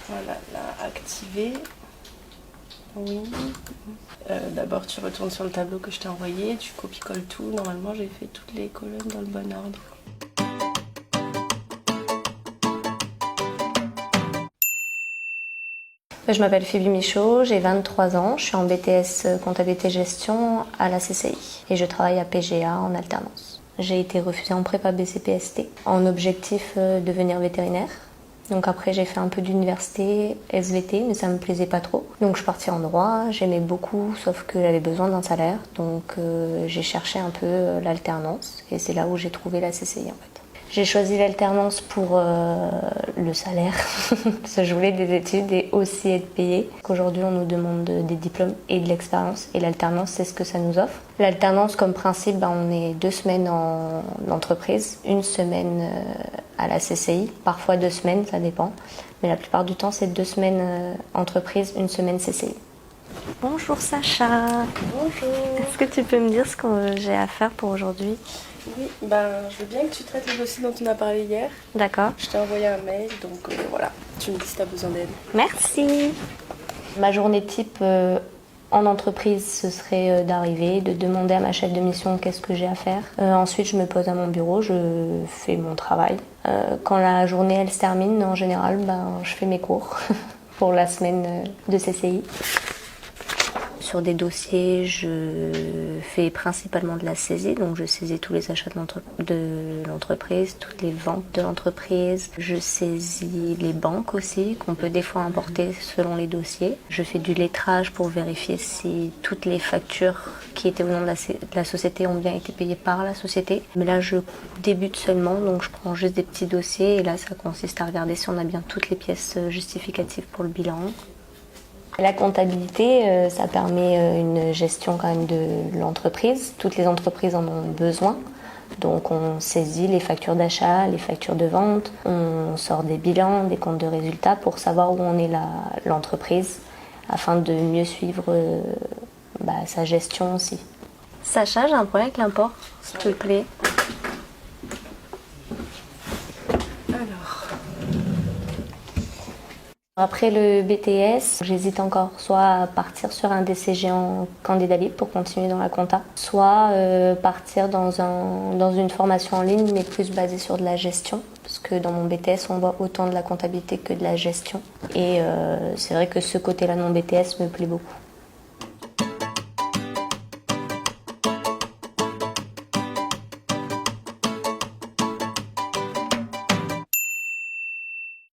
Voilà, là, activé. Oui. D'abord, tu retournes sur le tableau que je t'ai envoyé, tu copies-colles tout. Normalement, j'ai fait toutes les colonnes dans le bon ordre. Je m'appelle Phoebe Michaud, j'ai 23 ans, je suis en BTS comptabilité gestion à la CCI et je travaille à PGA en alternance. J'ai été refusée en prépa BCPST en objectif devenir vétérinaire. Donc après j'ai fait un peu d'université SVT mais ça me plaisait pas trop. Donc je suis partie en droit, j'aimais beaucoup sauf que j'avais besoin d'un salaire. Donc j'ai cherché un peu l'alternance et c'est là où j'ai trouvé la CCI en fait. J'ai choisi l'alternance pour le salaire, parce que je voulais des études et aussi être payée. Aujourd'hui, on nous demande des diplômes et de l'expérience, et l'alternance, c'est ce que ça nous offre. L'alternance, comme principe, on est 2 semaines en entreprise, 1 semaine à la CCI, parfois 2 semaines, ça dépend. Mais la plupart du temps, c'est 2 semaines entreprise, 1 semaine CCI. Bonjour Sacha. Bonjour. Est-ce que tu peux me dire ce que j'ai à faire pour aujourd'hui ? Oui, je veux bien que tu traites le dossier dont on a parlé hier. D'accord. Je t'ai envoyé un mail, donc voilà, tu me dis si tu as besoin d'aide. Merci. Ma journée type en entreprise, ce serait d'arriver, de demander à ma chef de mission qu'est-ce que j'ai à faire. Ensuite, je me pose à mon bureau, je fais mon travail. Quand la journée elle se termine, en général, je fais mes cours pour la semaine de CCI. Sur des dossiers, je fais principalement de la saisie, donc je saisis tous les achats de l'entreprise, toutes les ventes de l'entreprise. Je saisis les banques aussi, qu'on peut des fois importer selon les dossiers. Je fais du lettrage pour vérifier si toutes les factures qui étaient au nom de la société ont bien été payées par la société. Mais là, je débute seulement, donc je prends juste des petits dossiers et là, ça consiste à regarder si on a bien toutes les pièces justificatives pour le bilan. La comptabilité, ça permet une gestion quand même de l'entreprise. Toutes les entreprises en ont besoin. Donc on saisit les factures d'achat, les factures de vente, on sort des bilans, des comptes de résultats pour savoir où en est l'entreprise afin de mieux suivre sa gestion aussi. Sacha, j'ai un problème avec l'import, s'il te plaît. Après le BTS, j'hésite encore soit à partir sur un DCG en candidat libre pour continuer dans la compta, soit partir dans une formation en ligne mais plus basée sur de la gestion. Parce que dans mon BTS, on voit autant de la comptabilité que de la gestion. Et c'est vrai que ce côté-là de mon BTS me plaît beaucoup.